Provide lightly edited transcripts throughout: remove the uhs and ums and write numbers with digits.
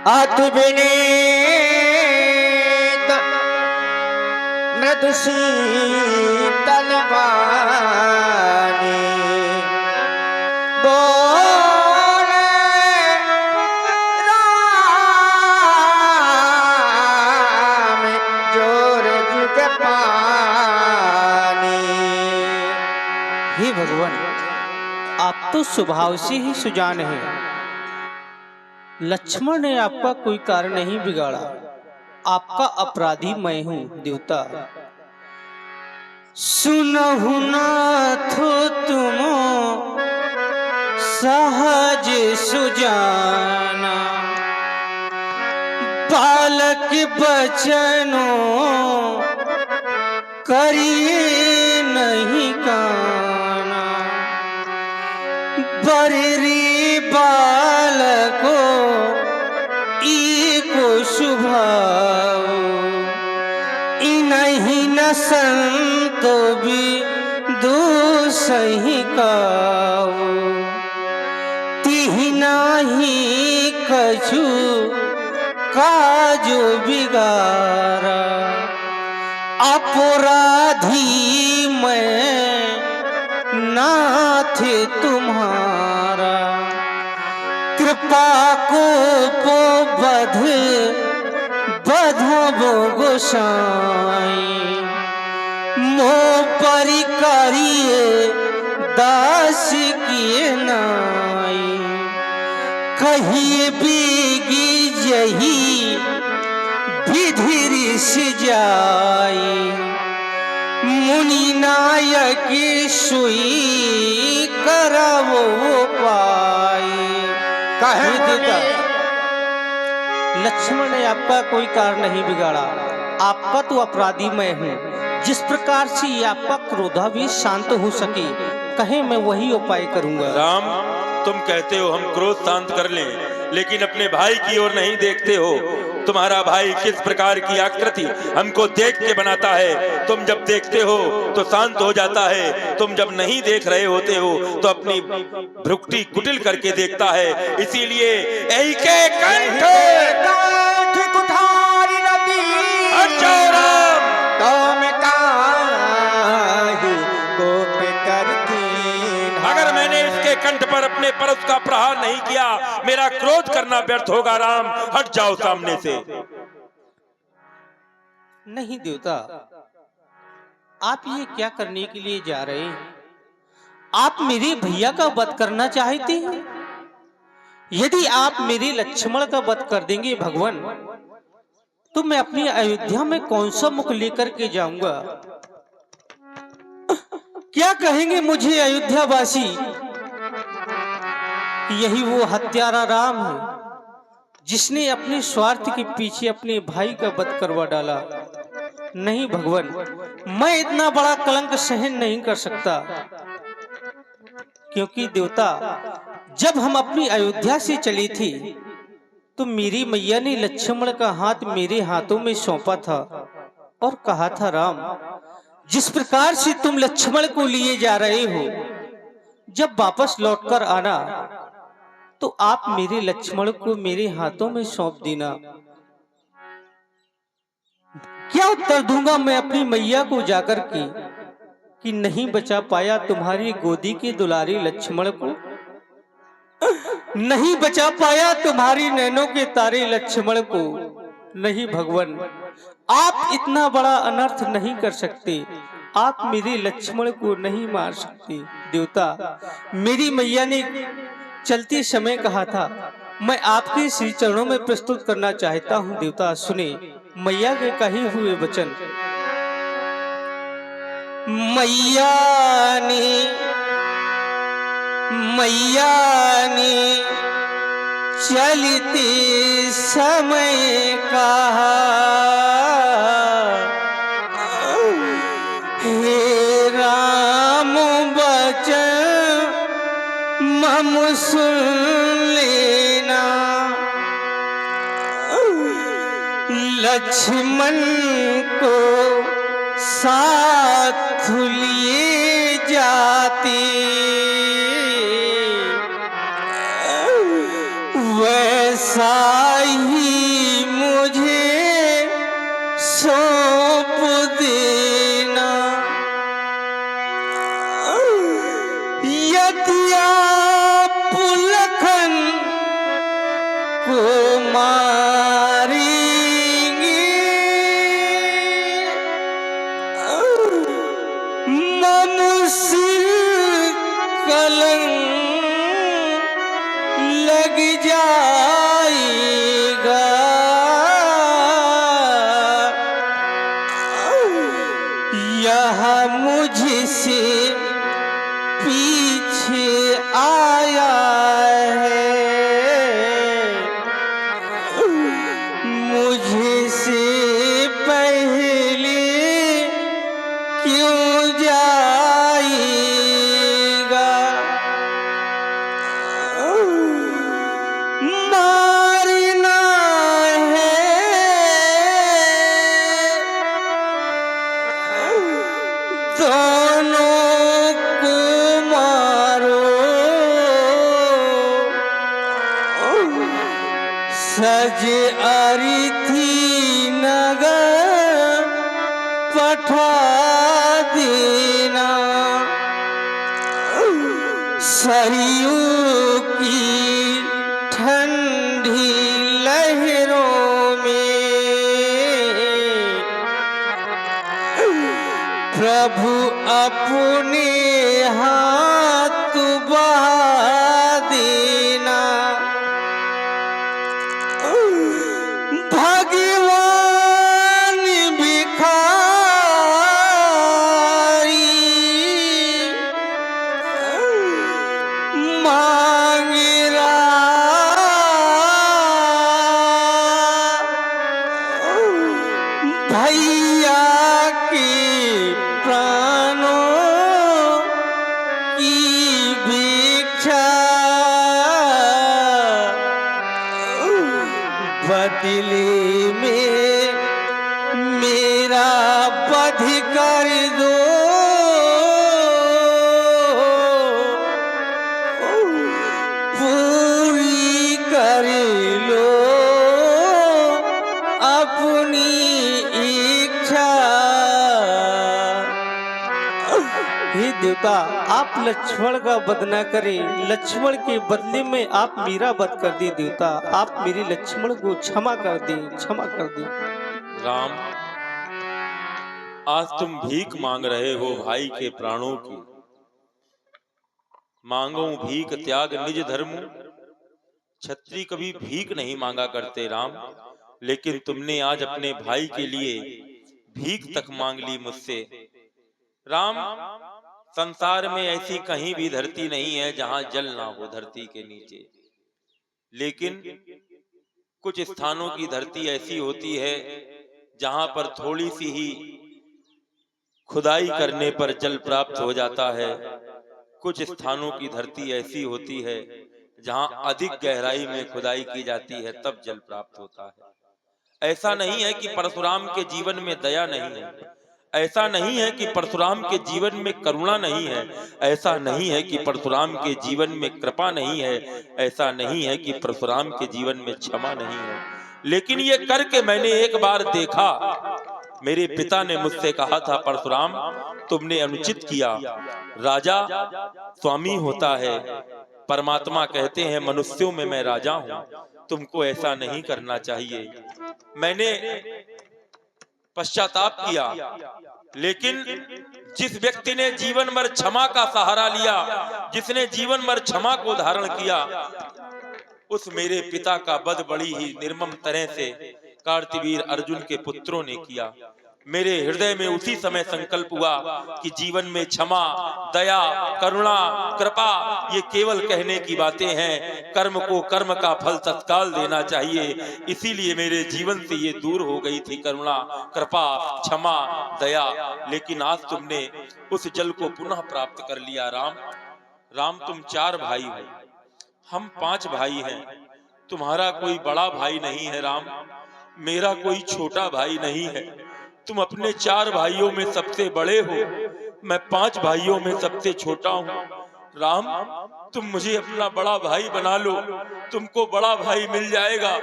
अति विनीत मृदु शीतल वाणी बोले राम जोर जुग पानी। हे भगवान, आप तो स्वभाव से ही सुजान हैं। लक्ष्मण ने आपका कोई कार्य नहीं बिगाड़ा, आपका अपराधी मैं हूँ देवता। सुनहु नाथ तुम सहज सुजाना, बालक बचनों करिए नहीं काना। बररी बालको ईको शुभाओ, इनहि न संतो भी दूसहि काओ। तिहि नाही कछु काजो बिगारा, अपराधी मैं नाथ तुम्हारा। कृपा को बध बधबो गोसाई, मो परि करिए दास किए नाई। कहिए बीगी जही विधि ऋषि जाई, मुनि नायक सुई करवो पाई। कहे देवता, लक्ष्मण ने आपका कोई कार्य नहीं बिगाड़ा, आपका तो अपराधी मैं हूँ। जिस प्रकार से ये आपका क्रोधावेश शांत हो सके, कहे मैं वही उपाय करूंगा। राम, तुम कहते हो हम क्रोध शांत कर लें, लेकिन अपने भाई की ओर नहीं देखते हो। तुम्हारा भाई किस प्रकार की आकृति हमको देख के बनाता है, तुम जब देखते हो तो शांत हो जाता है, तुम जब नहीं देख रहे होते हो तो अपनी भ्रुकुटी कुटिल करके देखता है। इसीलिए ऐके कंठ कुठारी नदी हट जाओ राम। तुम काहे कोप करती। अगर मैंने इसके कंठ पर अपने परश का प्रहार नहीं किया, मेरा क्रोध करना व्यर्थ होगा। राम, हट जाओ सामने से। नहीं देवता, आप ये क्या करने के लिए जा रहे हैं? आप मेरे भैया का वध करना चाहते हैं? यदि आप मेरे लक्ष्मण का वध कर देंगे भगवान, तो मैं अपनी अयोध्या में कौन सा मुख लेकर के जाऊंगा? क्या कहेंगे मुझे अयोध्यावासी? यही वो हत्यारा राम है जिसने अपने स्वार्थ के पीछे अपने भाई का वध करवा डाला। नहीं भगवान, मैं इतना बड़ा कलंक सहन नहीं कर सकता। क्योंकि देवता, जब हम अपनी अयोध्या से चले थे तो मेरी मैया ने लक्ष्मण का हाथ मेरे हाथों में सौंपा था और कहा था, राम, जिस प्रकार से तुम लक्ष्मण को लिए जा रहे हो, जब वापस लौटकर आना तो आप मेरे लक्ष्मण को मेरे हाथों में सौंप देना। क्या उत्तर दूंगा मैं अपनी मैया को जाकर के कि नहीं बचा पाया तुम्हारी गोदी के दुलारी लक्ष्मण को, नहीं बचा पाया तुम्हारी नैनों के तारे लक्ष्मण को। नहीं भगवान, आप इतना बड़ा अनर्थ नहीं कर सकते, आप मेरे लक्ष्मण को नहीं मार सकते। देवता, मेरी मैया ने चलते समय कहा था, मैं आपके श्री चरणों में प्रस्तुत करना चाहता हूँ। देवता सुने मैया के कहे हुए वचन। मैया ने चलते समय कहा, हे राम बचन मम सुन लेना, लक्ष्मण को साथ लिए जाते, वैसा ही लग जाएगा, यह मुझसे पीछे आया है, मुझसे पहले क्यों जाएगा। मारना है दोनों को मारो, सज अरिथी नगर पठा देना, सरयू की ठंडी लहरों में प्रभु अपने हाथ बहा देना। भगवान भिखारी मांग रहा, भैया के प्राणों की भिक्षा, बदले में मेरा वध कर दो, पूरी कर लो अपनी इच्छा। हे देवता, आप लक्ष्मण का वध न करें, लक्ष्मण के बदले में आप मेरा वध कर दिए। देवता, आप मेरे लक्ष्मण को क्षमा कर दें, क्षमा कर दें। राम, आज तुम भीख मांग रहे हो भाई के प्राणों की। मांगो भीख त्याग निज धर्म, क्षत्रिय कभी भीख नहीं मांगा करते राम, लेकिन तुमने आज अपने भाई के लिए भीख तक मांग ली मुझसे। राम, संसार में ऐसी कहीं भी धरती नहीं है जहां जल ना हो धरती के नीचे, लेकिन कुछ स्थानों की धरती ऐसी होती है जहां पर थोड़ी सी ही खुदाई करने पर जल प्राप्त हो जाता है। कुछ स्थानों की धरती ऐसी होती है जहां अधिक गहराई में खुदाई की जाती है तब जल प्राप्त होता है। ऐसा नहीं है कि परशुराम के जीवन में दया नहीं है, ऐसा नहीं है कि परशुराम के जीवन में करुणा नहीं है, ऐसा नहीं है कि परशुराम के जीवन में कृपा नहीं है, ऐसा नहीं है कि परशुराम के जीवन में क्षमा नहीं है, लेकिन ये करके मैंने एक बार देखा। मेरे पिता ने मुझसे कहा था, परशुराम तुमने अनुचित किया। राजा स्वामी होता है, परमात्मा कहते हैं मनुष्यों में मैं राजा हूं, तुमको ऐसा नहीं करना चाहिए। मैंने पश्चाताप किया, लेकिन जिस व्यक्ति ने जीवन भर क्षमा का सहारा लिया, जिसने जीवन भर क्षमा को धारण किया, उस मेरे पिता का वध बड़ी ही निर्मम तरह से कार्तवीर अर्जुन के पुत्रों ने किया। मेरे हृदय में उसी समय संकल्प हुआ कि जीवन में क्षमा, दया, करुणा, कृपा ये केवल कहने की बातें हैं, कर्म को कर्म का फल तत्काल देना चाहिए। इसीलिए मेरे जीवन से ये दूर हो गई थी करुणा, कृपा, क्षमा, दया, लेकिन आज तुमने उस जल को पुनः प्राप्त कर लिया। राम, राम तुम 4 भाई हो, हम 5 भाई हैं, तुम्हारा कोई बड़ा भाई नहीं है राम, मेरा कोई छोटा भाई नहीं है। तुम अपने 4 भाइयों में सबसे बड़े हो, मैं 5 भाइयों में सबसे छोटा हूँ। राम तुम मुझे अपना बड़ा भाई बना लो, तुमको बड़ा भाई मिल जाएगा,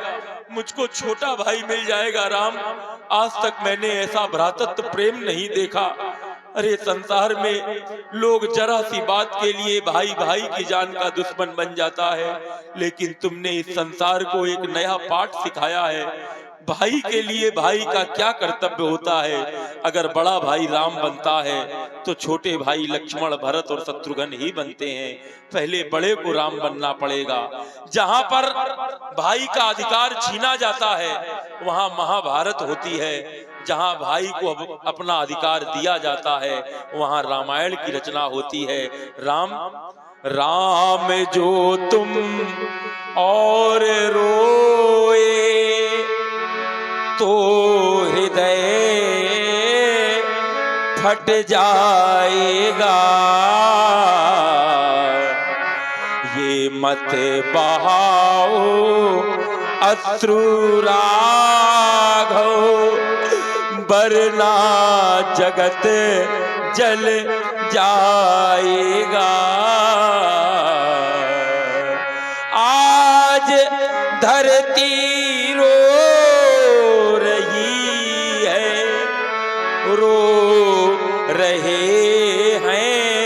मुझको छोटा भाई मिल जाएगा। राम आज तक मैंने ऐसा भ्रातृत्व प्रेम नहीं देखा। अरे संसार में लोग जरा सी बात के लिए भाई भाई की जान का दुश्मन बन जाता है, लेकिन तुमने इस संसार को एक नया पाठ सिखाया है। भाई के लिए भाई का क्या कर्तव्य होता है। अगर बड़ा भाई राम बनता है तो छोटे भाई लक्ष्मण, भरत और शत्रुघ्न ही बनते हैं। पहले बड़े को राम बनना पड़ेगा। जहां पर भाई का अधिकार छीना जाता है वहां महाभारत होती है। जहां भाई को अपना अधिकार दिया जाता है वहां रामायण की रचना होती है। राम जो तुम और रोए तो हृदय फट जाएगा। ये मत बहाओ अश्रु राघव, वरना जगत जल जाएगा। आज धरती रो रही है, रो रहे हैं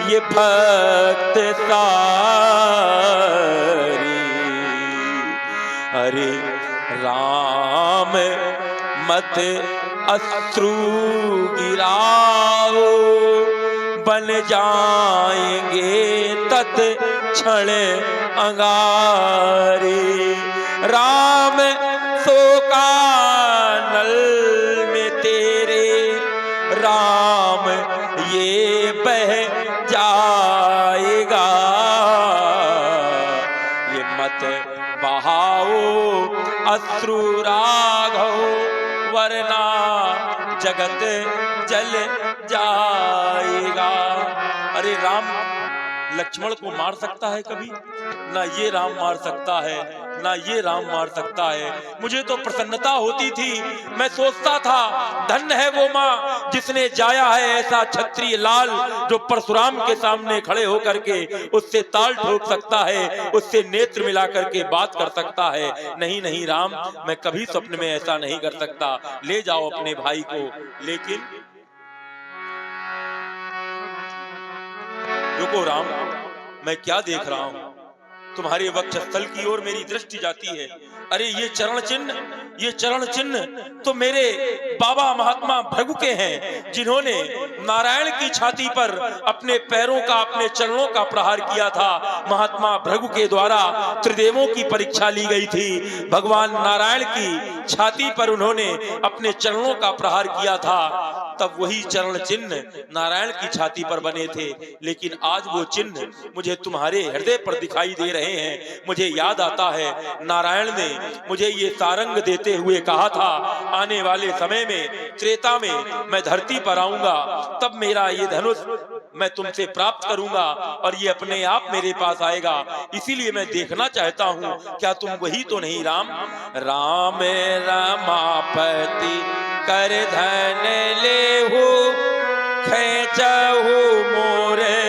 ये भक्त सारे। अरे राम मत अश्रु गिराओ, बन जाएंगे तत् क्षण अंगारे। राम शोकानल में तेरे राम ये बह जाएगा। ये मत बहाओ अश्रु राघव, वरना जगत जल जाएगा। अरे राम लक्ष्मण को मार सकता है कभी? ना ये राम मार सकता है, ना ये राम मार सकता है। मुझे तो प्रसन्नता होती थी, मैं सोचता था धन्य है वो माँ जिसने जाया है ऐसा क्षत्रिय लाल जो परशुराम के सामने खड़े होकर के उससे ताल ठोक सकता है, उससे नेत्र मिला करके बात कर सकता है। नहीं नहीं राम, मैं कभी स्वप्न में ऐसा नहीं कर सकता। ले जाओ अपने भाई को। लेकिन रुको राम, मैं क्या देख रहा हूं? तुम्हारे वक्षस्थल की ओर मेरी दृष्टि जाती है। अरे ये चरण चिन्ह तो मेरे बाबा महात्मा भृगु के हैं, जिन्होंने नारायण की छाती पर अपने पैरों का, अपने चरणों का प्रहार किया था। महात्मा भृगु के द्वारा त्रिदेवों की परीक्षा ली गई थी। भगवान नारायण की छाती पर उन्होंने अपने चरणों का प्रहार किया था, तब वही चरण चिन्ह नारायण की छाती पर बने थे। लेकिन आज वो चिन्ह मुझे तुम्हारे हृदय पर दिखाई दे रहे हैं। मुझे याद आता है नारायण ने मुझे ये सारंग देते हुए कहा था, आने वाले समय में त्रेता में मैं धरती पर आऊंगा, तब मेरा ये धनुष मैं तुमसे प्राप्त करूंगा और ये अपने आप मेरे पास आएगा। इसीलिए मैं देखना चाहता हूं, क्या तुम वही तो नहीं राम? राम रमापति कर धन लेहु, खेचहु मोरे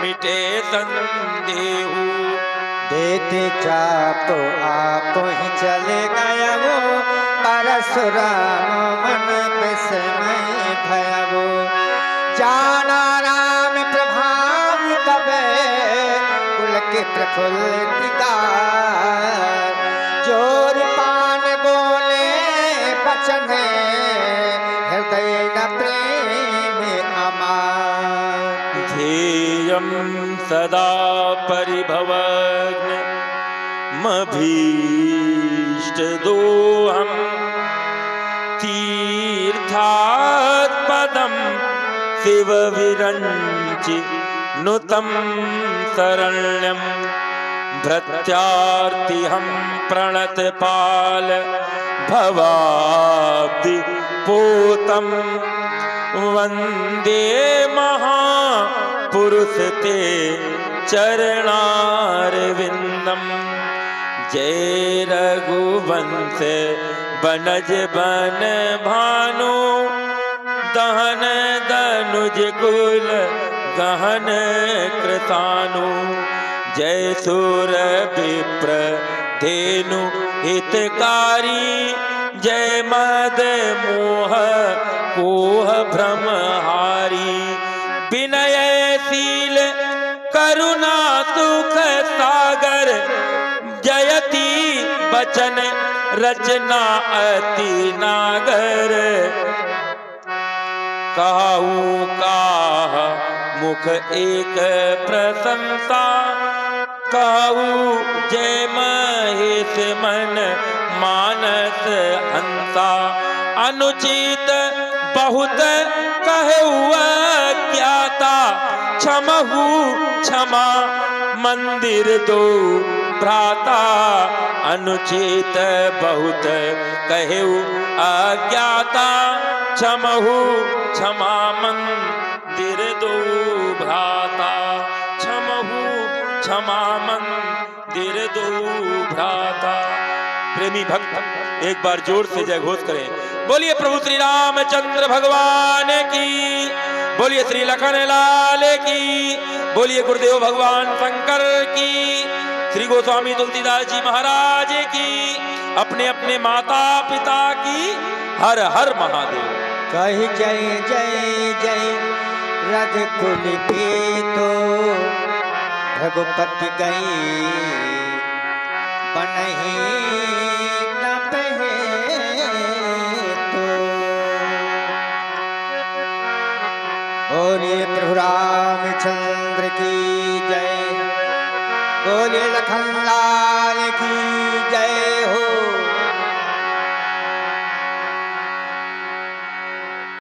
मिटे संदेहु। देते चाप आप ही चले गया वो, परशुराम मन विस्मय भया वो। जाना राम प्रभाव तबे कुल के प्रफुल्लित गार। जोर पान बोले बचन हृदय न प्रेम अमार। ध्येयं सदा परिभवग्न मभीष्ट दोहम्, तीर्थात् पदं शिव विरञ्चि नुतं शरण्यं। भृत्यार्तिहं प्रणतपाल भवाब्धि पोतं, वन्दे महापुरुष ते चरणारविंदम। जय रघुवंश बनज बन भानु, दहन दनुज कुल गहन कृतानु। जय सुर विप्र धेनु हितकारी, जय मद मोह कोह भ्रमहारी। विनयशील करुणा सुख सागर, जयति बचन रचना अति नागर कहू काह मुख एक प्रशंसा कहू जय महेश मन मानस हंसा अनुचित बहुत कहू अज्ञाता क्षमहु क्षमा मंदिर दो भ्राता अनुचित बहुत कहू अज्ञाता क्षमहु क्षमा मंदिर दो भ्राता क्षमहु क्षमा मंदिर दो भ्राता। प्रेमी भक्त एक बार जोर से जय घोष करें। बोलिए प्रभु श्री रामचंद्र भगवान की, बोलिए श्री लखन लाल की, बोलिए गुरुदेव भगवान शंकर की, श्री गोस्वामी तुलसीदास जी महाराज की, अपने अपने माता पिता की हर हर महादेव। कही जय जय जय रघुकुल तो रघुपति गई बनहि न पहे तो। बोलिए प्रभु रामचंद्र की जय, बोलिए लखन लाल की